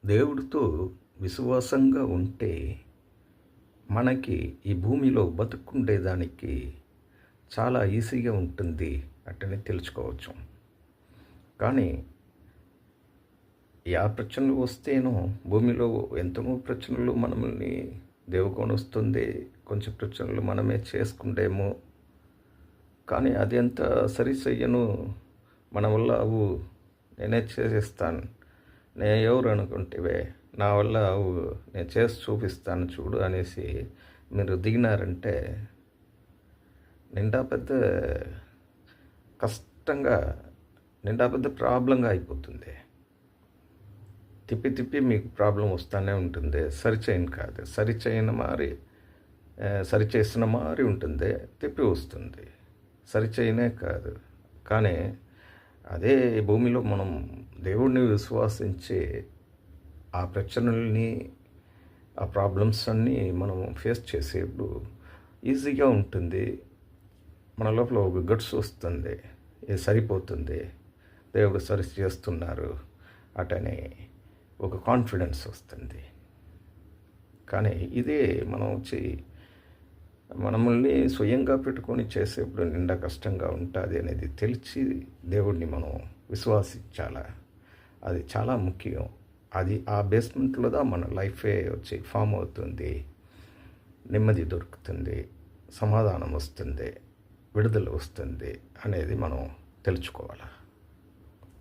దేవుడితో విశ్వాసంగా ఉంటే మనకి ఈ భూమిలో బతుకుండేదానికి చాలా ఈజీగా ఉంటుంది అట్టని తెలుసుకోవచ్చు. కానీ యా ప్రశ్నలు వస్తేనో భూమిలో ఎంతో ప్రశ్నలు మనల్ని దేవుకొనొస్తుంది. కొంచెం ప్రశ్నలు మనమే చేసుకుండేమో. కానీ అది ఎంత సరి చెయ్యను. మన వల్ల నేనే చేసేస్తాను. నేను ఎవరు అనుకుంటివే, నా వల్ల నేను చేసి చూపిస్తాను చూడు అనేసి మీరు దిగినారంటే నిండా పెద్ద కష్టంగా, నిండా పెద్ద ప్రాబ్లంగా అయిపోతుంది. తిప్పి తిప్పి మీకు ప్రాబ్లం వస్తూనే ఉంటుంది. సరిచేయను కాదు, సరిచేసిన మారి ఉంటుంది, తిప్పి వస్తుంది. సరిచేయనే కాదు. కానీ అదే భూమిలో మనం దేవుడిని విశ్వాసించి ఆ ప్రశ్నల్ని, ఆ ప్రాబ్లమ్స్ అన్నీ మనం ఫేస్ చేసేప్పుడు ఈజీగా ఉంటుంది. మన లోపల ఒక గట్స్ వస్తుంది, ఇది సరిపోతుంది, దేవుడు సరి చేస్తున్నారు అటనే ఒక కాన్ఫిడెన్స్ వస్తుంది. కానీ ఇదే మనం మనల్ని స్వయంగా పెట్టుకొని చేసేప్పుడు నిండా కష్టంగా ఉంటుంది అనేది తెలిసి దేవుడిని మనం విశ్వాసించాలా. అది చాలా ముఖ్యం. అది ఆ బేస్మెంట్లోదా మన లైఫే ఫామ్ అవుతుంది. నెమ్మది దొరుకుతుంది, సమాధానం వస్తుంది, విడుదల వస్తుంది అనేది మనం తెలుసుకోవాలి.